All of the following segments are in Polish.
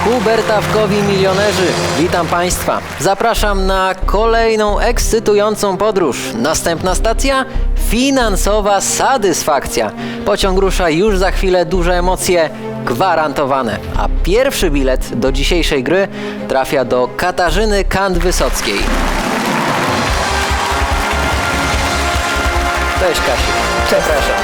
Hubertawkowi milionerzy, witam Państwa. Zapraszam na kolejną ekscytującą podróż. Następna stacja? Finansowa satysfakcja. Pociąg rusza już za chwilę, duże emocje gwarantowane. A pierwszy bilet do dzisiejszej gry trafia do Katarzyny Kant-Wysockiej. Cześć Kasiu. Przepraszam.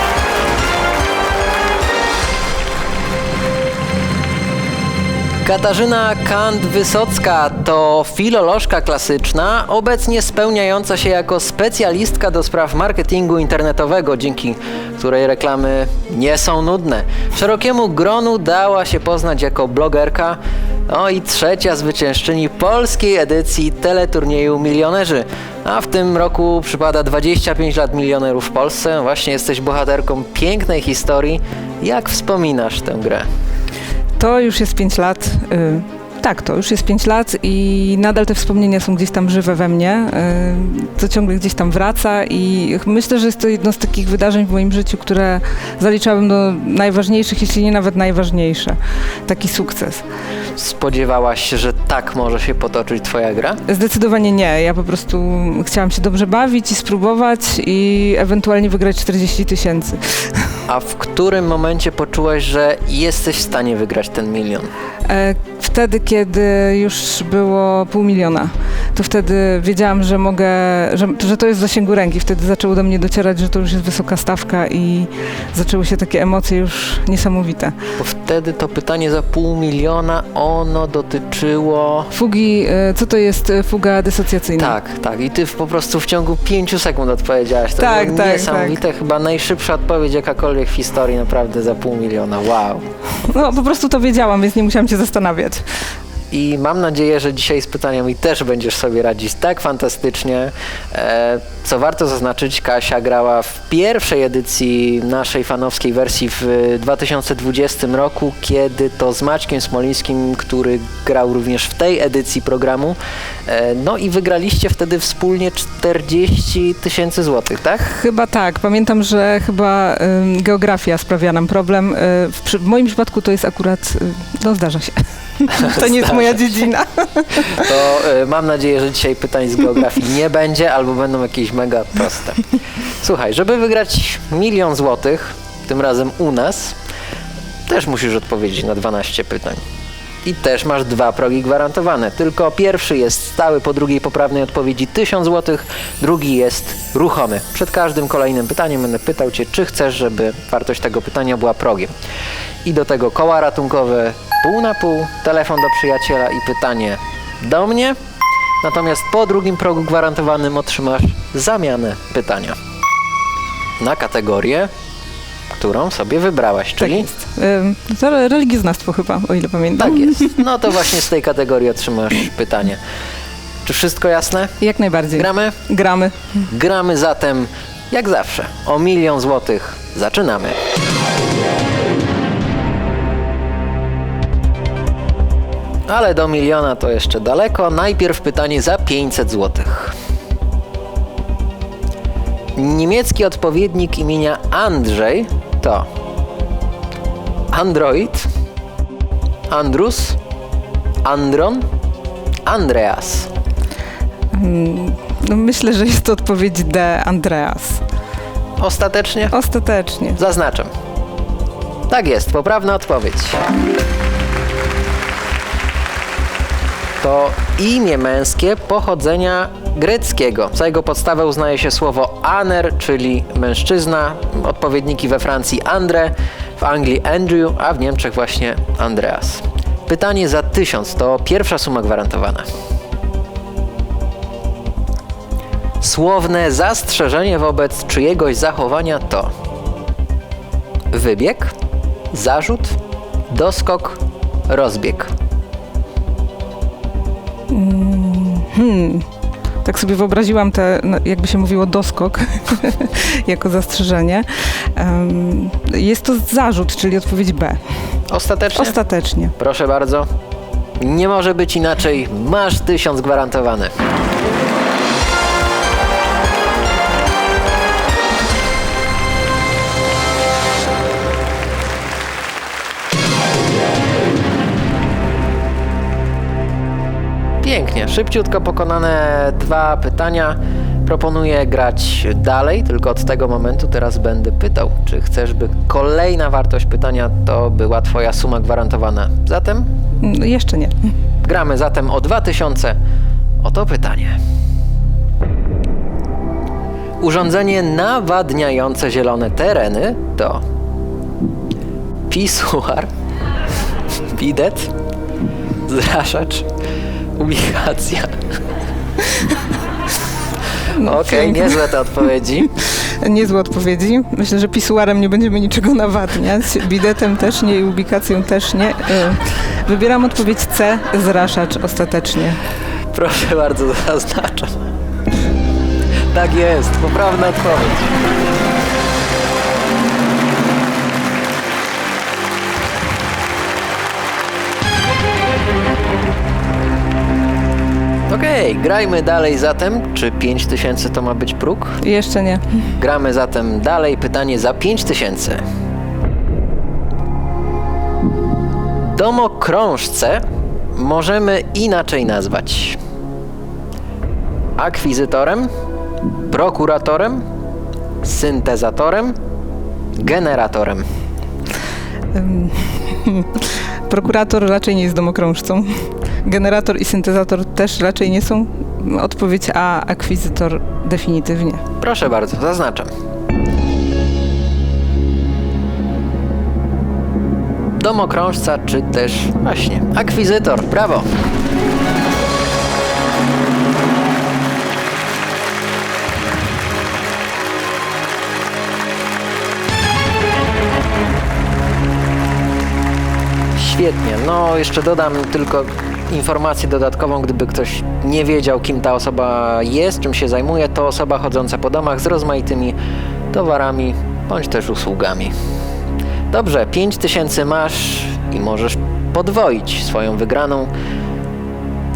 Katarzyna Kant-Wysocka to filolożka klasyczna, obecnie spełniająca się jako specjalistka do spraw marketingu internetowego, dzięki której reklamy nie są nudne. Szerokiemu gronu dała się poznać jako blogerka, no i trzecia zwyciężczyni polskiej edycji teleturnieju Milionerzy. A w tym roku przypada 25 lat milionerów w Polsce. Właśnie jesteś bohaterką pięknej historii. Jak wspominasz tę grę? To już jest 5 lat. Tak, to już jest 5 lat i nadal te wspomnienia są gdzieś tam żywe we mnie. To ciągle gdzieś tam wraca i myślę, że jest to jedno z takich wydarzeń w moim życiu, które zaliczałem do najważniejszych, jeśli nie nawet najważniejsze. Taki sukces. Spodziewałaś się, że tak może się potoczyć twoja gra? Zdecydowanie nie. Ja po prostu chciałam się dobrze bawić i spróbować i ewentualnie wygrać 40 000. A w którym momencie poczułaś, że jesteś w stanie wygrać ten milion? Wtedy, kiedy już było 500 000, to wtedy wiedziałam, że mogę, że to jest w zasięgu ręki. Wtedy zaczęło do mnie docierać, że to już jest wysoka stawka i zaczęły się takie emocje już niesamowite. Bo wtedy to pytanie za 500 000, ono dotyczyło... Fugi, co to jest fuga dysocjacyjna? Tak. I ty po prostu w ciągu 5 sekund odpowiedziałaś. To tak, było tak, niesamowite. tak. Chyba najszybsza odpowiedź jakakolwiek w historii, naprawdę za 500 000. Wow. No po prostu to wiedziałam, więc nie musiałam się zastanawiać. I mam nadzieję, że dzisiaj z pytaniami też będziesz sobie radzić tak fantastycznie. Co warto zaznaczyć, Kasia grała w pierwszej edycji naszej fanowskiej wersji w 2020 roku, kiedy to z Maćkiem Smolińskim, który grał również w tej edycji programu. No i wygraliście wtedy wspólnie 40 000 złotych, tak? Chyba tak. Pamiętam, że chyba geografia sprawia nam problem. W moim przypadku to jest akurat, no zdarza się. To nie jest moja dziedzina. To mam nadzieję, że dzisiaj pytań z geografii nie będzie, albo będą jakieś mega proste. Słuchaj, żeby wygrać 1 000 000 złotych, tym razem u nas, też musisz odpowiedzieć na 12 pytań. I też masz 2 progi gwarantowane. Tylko pierwszy jest stały, po drugiej poprawnej odpowiedzi 1000 złotych, drugi jest ruchomy. Przed każdym kolejnym pytaniem będę pytał Cię, czy chcesz, żeby wartość tego pytania była progiem. I do tego koła ratunkowe pół na pół, telefon do przyjaciela i pytanie do mnie. Natomiast po drugim progu gwarantowanym otrzymasz zamianę pytania na kategorię, którą sobie wybrałaś, czyli... Tak jest. Religioznawstwo chyba, o ile pamiętam. Tak jest. No to właśnie z tej kategorii otrzymasz pytanie. Czy wszystko jasne? Jak najbardziej. Gramy? Gramy. Gramy zatem, jak zawsze, o 1 000 000 złotych. Zaczynamy. Ale do 1 000 000 to jeszcze daleko. Najpierw pytanie za 500 złotych. Niemiecki odpowiednik imienia Andrzej to Android, Andrus, Andron, Andreas. No myślę, że jest to odpowiedź D, Andreas. Ostatecznie? Ostatecznie. Zaznaczam. Tak jest, poprawna odpowiedź. To imię męskie pochodzenia greckiego. Za jego podstawę uznaje się słowo aner, czyli mężczyzna. Odpowiedniki we Francji Andre, w Anglii Andrew, a w Niemczech właśnie Andreas. Pytanie za 1000 to pierwsza suma gwarantowana. Słowne zastrzeżenie wobec czyjegoś zachowania to wybieg, zarzut, doskok, rozbieg. Tak sobie wyobraziłam jakby się mówiło doskok jako zastrzeżenie. Jest to zarzut, czyli odpowiedź B. Ostatecznie? Ostatecznie. Proszę bardzo. Nie może być inaczej. Masz 1000 gwarantowane. Pięknie, szybciutko pokonane 2 pytania. Proponuję grać dalej, tylko od tego momentu teraz będę pytał, czy chcesz, by kolejna wartość pytania to była twoja suma gwarantowana. Zatem Jeszcze nie. gramy zatem o 2000. Oto pytanie. Urządzenie nawadniające zielone tereny to pisuar, bidet, zraszacz, ubikacja. Okej, niezłe te odpowiedzi. Niezłe odpowiedzi. Myślę, że pisuarem nie będziemy niczego nawadniać. Bidetem też nie i ubikacją też nie. Wybieram odpowiedź C, zraszacz ostatecznie. Proszę bardzo, zaznaczam. Tak jest, poprawna odpowiedź. Okej, grajmy dalej zatem. Czy 5000 to ma być próg? Jeszcze nie. Gramy zatem dalej. Pytanie za 5000. Domokrążce możemy inaczej nazwać. Akwizytorem, prokuratorem, syntezatorem, generatorem. Prokurator raczej nie jest domokrążcą. Generator i syntezator też raczej nie są. Odpowiedź A, akwizytor definitywnie. Proszę bardzo, zaznaczam. Domokrążca, czy też właśnie akwizytor. Brawo! Świetnie. No, jeszcze dodam tylko informację dodatkową, gdyby ktoś nie wiedział, kim ta osoba jest, czym się zajmuje, to osoba chodząca po domach z rozmaitymi towarami bądź też usługami. Dobrze, 5000 masz i możesz podwoić swoją wygraną.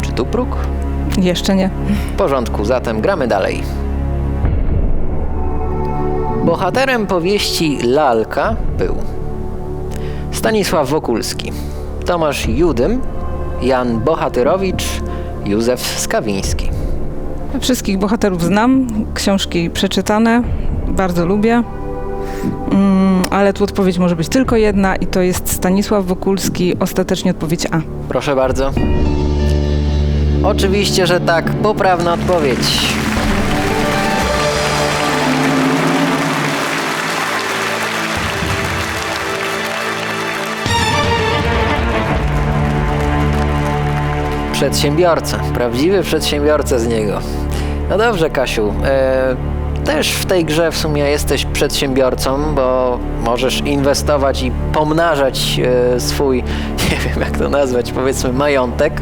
Czy tu próg? Jeszcze nie. W porządku, zatem gramy dalej. Bohaterem powieści Lalka był Stanisław Wokulski, Tomasz Judym, Jan Bohatyrowicz, Józef Skawiński. Wszystkich bohaterów znam, książki przeczytane, bardzo lubię, ale tu odpowiedź może być tylko jedna i to jest Stanisław Wokulski, ostatecznie odpowiedź A. Proszę bardzo. Oczywiście, że tak, poprawna odpowiedź. Przedsiębiorca, prawdziwy przedsiębiorca z niego. No dobrze, Kasiu, też w tej grze w sumie jesteś przedsiębiorcą, bo możesz inwestować i pomnażać swój, nie wiem jak to nazwać, powiedzmy majątek,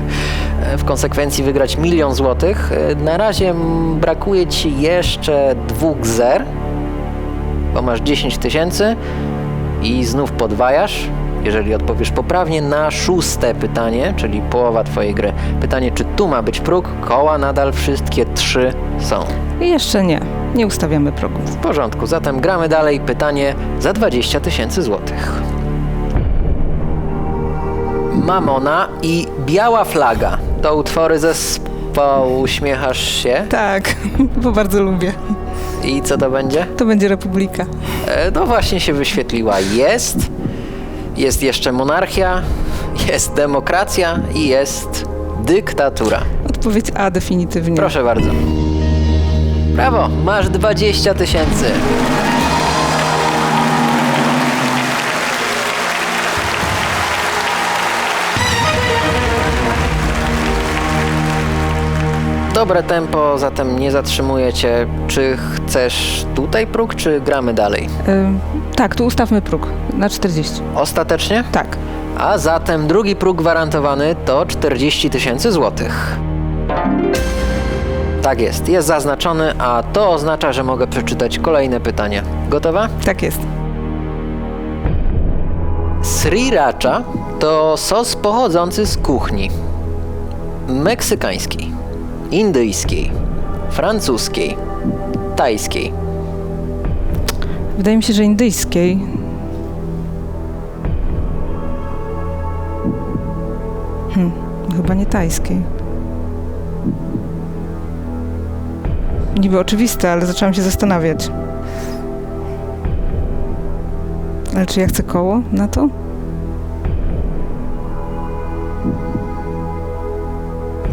w konsekwencji wygrać 1 000 000 złotych. Na razie brakuje Ci jeszcze 2 zer, bo masz 10 000 i znów podwajasz. Jeżeli odpowiesz poprawnie na 6. pytanie, czyli połowa Twojej gry. Pytanie, czy tu ma być próg? Koła nadal wszystkie 3 są. I jeszcze nie. Nie ustawiamy progu. W porządku, zatem gramy dalej. Pytanie za 20 000 złotych. Mamona i Biała Flaga to utwory zespołu Uśmiechasz się. Tak, bo bardzo lubię. I co to będzie? To będzie Republika. No właśnie się wyświetliła. Jest jeszcze monarchia, jest demokracja i jest dyktatura. Odpowiedź A definitywnie. Proszę bardzo. Brawo, masz 20 000. Dobre tempo, zatem nie zatrzymuję Cię. Czy chcesz tutaj próg, czy gramy dalej? Tak, tu ustawmy próg na 40. Ostatecznie? Tak. A zatem drugi próg gwarantowany to 40 000 złotych. Tak jest zaznaczony, a to oznacza, że mogę przeczytać kolejne pytanie. Gotowa? Tak jest. Sriracha to sos pochodzący z kuchni meksykańskiej, indyjskiej, francuskiej, tajskiej. Wydaje mi się, że indyjskiej. Chyba nie tajskiej. niby oczywiste, ale zaczęłam się zastanawiać. Ale czy ja chcę koło na to?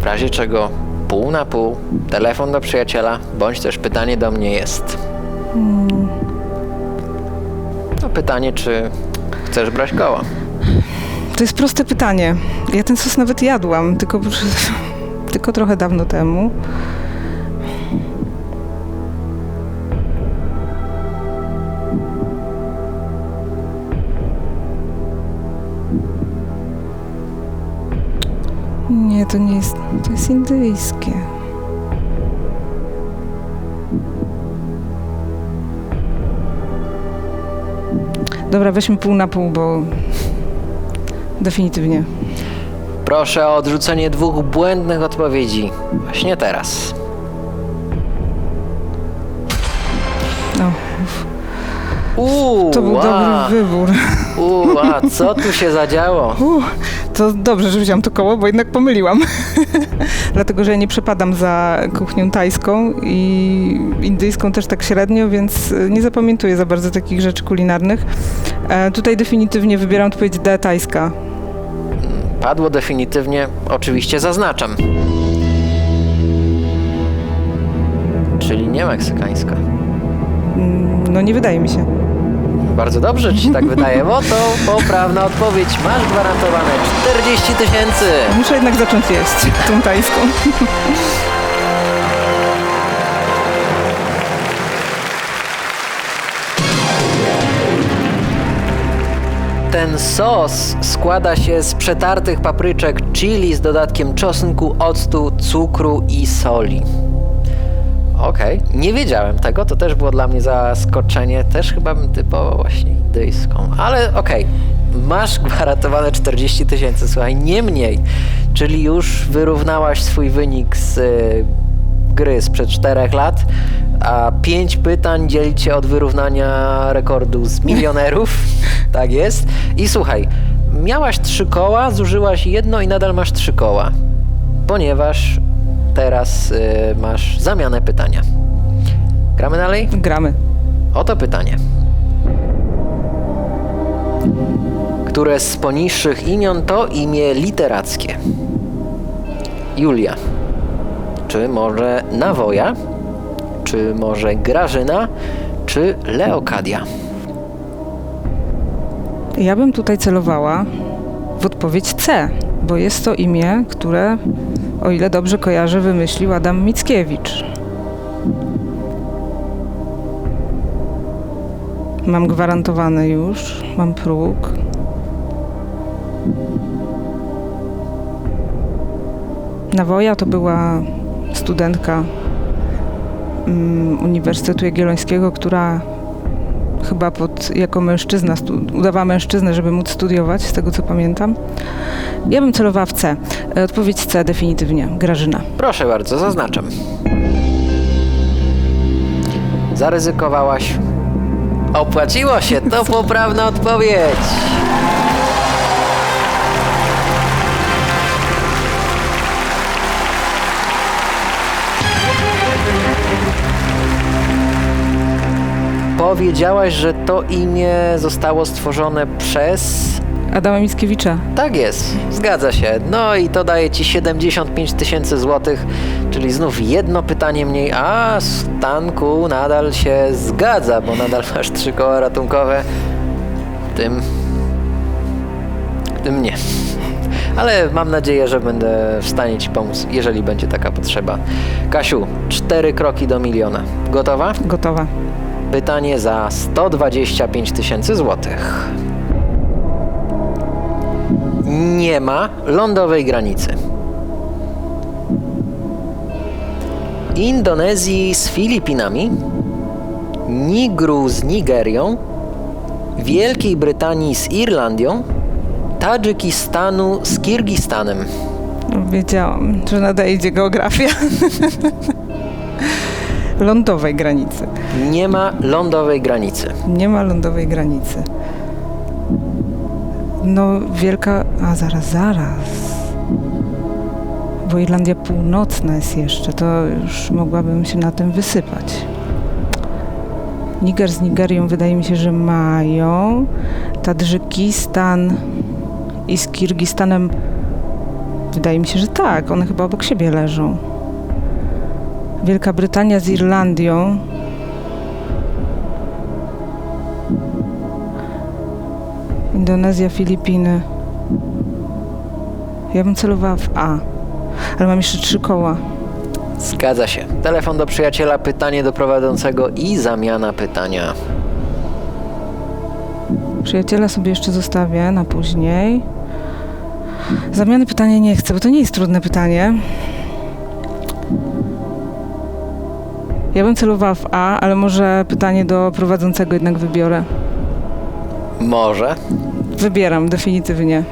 W razie czego pół na pół, telefon do przyjaciela, bądź też pytanie do mnie jest. No pytanie, czy chcesz brać koło? To jest proste pytanie. Ja ten sos nawet jadłam, tylko trochę dawno temu. Nie, to nie jest... To jest indyjskie. Dobra, weźmy pół na pół, bo definitywnie. Proszę o odrzucenie 2 błędnych odpowiedzi. Właśnie teraz. No, Uuu, to był dobry wybór. a co tu się zadziało? To dobrze, że wziąłam to koło, bo jednak pomyliłam. Dlatego, że ja nie przepadam za kuchnią tajską i indyjską też tak średnio, więc nie zapamiętuję za bardzo takich rzeczy kulinarnych. Tutaj definitywnie wybieram odpowiedź D, tajska. Padło definitywnie, oczywiście zaznaczam. Czyli nie meksykańska. No nie wydaje mi się. Bardzo dobrze ci się tak wydaje, bo to poprawna odpowiedź. Masz gwarantowane 40 000. Muszę jednak zacząć jeść tą tajską. Ten sos składa się z przetartych papryczek chili z dodatkiem czosnku, octu, cukru i soli. Okej, nie wiedziałem tego, to też było dla mnie zaskoczenie, też chyba bym typował właśnie indyjską, ale okej, masz gwarantowane 40 000, słuchaj, nie mniej, czyli już wyrównałaś swój wynik z gry sprzed 4 lat, a 5 pytań dzieli cię od wyrównania rekordu z milionerów, tak jest, i słuchaj, miałaś 3 koła, zużyłaś 1 i nadal masz 3 koła, ponieważ teraz masz zamianę pytania. Gramy dalej? Gramy. Oto pytanie. Które z poniższych imion to imię literackie? Julia. Czy może Nawoja? Czy może Grażyna? Czy Leokadia? Ja bym tutaj celowała w odpowiedź C, bo jest to imię, które, o ile dobrze kojarzę, wymyślił Adam Mickiewicz. Mam gwarantowane już, mam próg. Nawoja to była studentka Uniwersytetu Jagiellońskiego, która chyba jako mężczyzna udawała mężczyznę, żeby móc studiować, z tego co pamiętam. Ja bym celowała w C. Odpowiedź C definitywnie. Grażyna. Proszę bardzo, zaznaczam. Zaryzykowałaś. Opłaciło się, to poprawna odpowiedź. Powiedziałaś, że to imię zostało stworzone przez... Adama Mickiewicza. Tak jest, zgadza się. No i to daje ci 75 000 złotych, czyli znów jedno pytanie mniej, a Stanku nadal się zgadza, bo nadal masz 3 koła ratunkowe. Tym nie. Ale mam nadzieję, że będę w stanie ci pomóc, jeżeli będzie taka potrzeba. Kasiu, 4 kroki do miliona. Gotowa? Gotowa. Pytanie za 125 000 złotych. Nie ma lądowej granicy. Indonezji z Filipinami, Nigru z Nigerią, Wielkiej Brytanii z Irlandią, Tadżykistanu z Kirgistanem. Wiedziałam, że nadejdzie geografia. Lądowej granicy. Nie ma lądowej granicy. Nie ma lądowej granicy. No, wielka... A, zaraz. Bo Irlandia Północna jest jeszcze, to już mogłabym się na tym wysypać. Niger z Nigerią wydaje mi się, że mają. Tadżykistan i z Kirgistanem wydaje mi się, że tak. One chyba obok siebie leżą. Wielka Brytania z Irlandią. Indonezja, Filipiny. Ja bym celowała w A, ale mam jeszcze 3 koła. Zgadza się. Telefon do przyjaciela, pytanie do prowadzącego i zamiana pytania. Przyjaciela sobie jeszcze zostawię na później. Zamiany pytania nie chcę, bo to nie jest trudne pytanie. Ja bym celowała w A, ale może pytanie do prowadzącego jednak wybiorę. Może. Wybieram, definitywnie.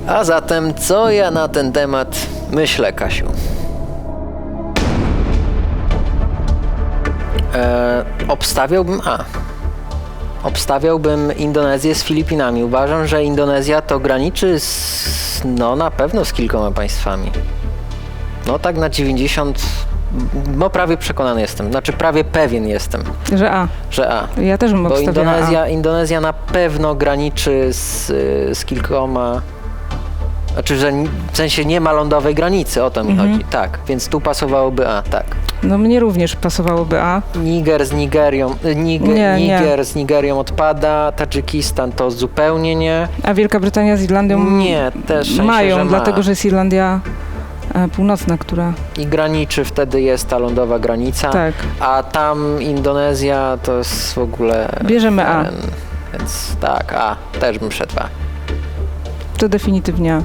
A zatem co ja na ten temat myślę, Kasiu? Obstawiałbym A. Obstawiałbym Indonezję z Filipinami. Uważam, że Indonezja to graniczy na pewno z kilkoma państwami. No tak na 90, prawie przekonany jestem, znaczy prawie pewien jestem, Że A. że A. Ja też bym Bo obstawiała Indonezja na pewno graniczy z kilkoma, znaczy, że w sensie nie ma lądowej granicy, o to mi chodzi. Tak, więc tu pasowałoby A, tak. A. No mnie również pasowałoby A. Niger z Nigerią, Niger z Nigerią odpada, Tadżykistan to zupełnie nie. A Wielka Brytania z Irlandią Nie, też w sensie, mają, że ma. dlatego że jest Irlandia Północna, która... I graniczy, wtedy jest ta lądowa granica, Tak. a tam Indonezja to jest w ogóle... Bierzemy A. Więc tak, A, też bym szedł A. To definitywnie A.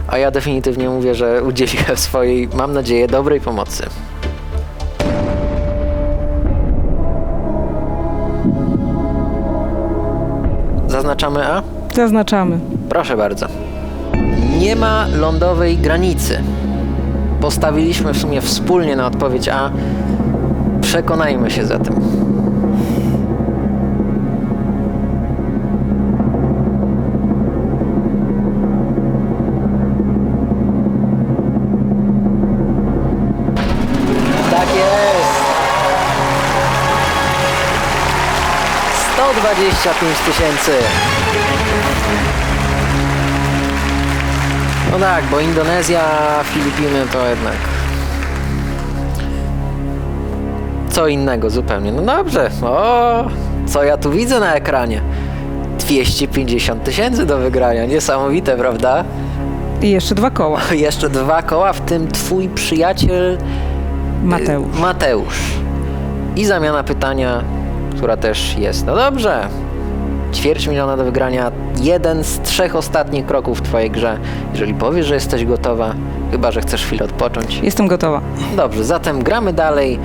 A ja definitywnie mówię, że udzieliłem swojej, mam nadzieję, dobrej pomocy. Zaznaczamy A? Zaznaczamy. Proszę bardzo. Nie ma lądowej granicy. Postawiliśmy w sumie wspólnie na odpowiedź A. Przekonajmy się zatem. Tak jest! 125 000. No tak, bo Indonezja, Filipiny to jednak co innego zupełnie. No dobrze, o, co ja tu widzę na ekranie? 250 000 do wygrania, niesamowite, prawda? I jeszcze 2 koła. Jeszcze 2 koła, w tym twój przyjaciel Mateusz. Mateusz. I zamiana pytania, która też jest. No dobrze. 250 000 do wygrania. Jeden z 3 ostatnich kroków w twojej grze. Jeżeli powiesz, że jesteś gotowa, chyba że chcesz chwilę odpocząć. Jestem gotowa. Dobrze, zatem gramy dalej.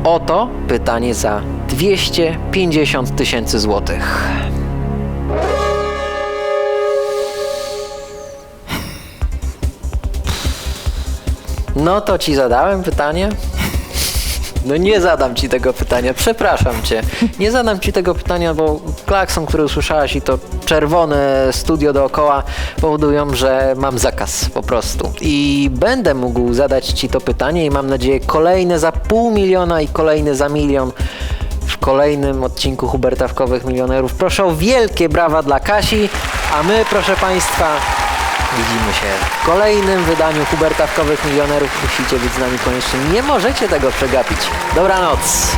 Oto pytanie za 250 000 złotych. No to ci zadałem pytanie. No nie zadam ci tego pytania, przepraszam cię. Nie zadam ci tego pytania, bo klakson, który usłyszałaś i to czerwone studio dookoła powodują, że mam zakaz po prostu. I będę mógł zadać ci to pytanie i mam nadzieję kolejne za 500 000 i kolejne za 1 000 000 w kolejnym odcinku Hubertawkowych Milionerów. Proszę o wielkie brawa dla Kasi, a my, proszę Państwa, widzimy się w kolejnym wydaniu Hubertawkowych Milionerów. Musicie być z nami koniecznie. Nie możecie tego przegapić. Dobranoc.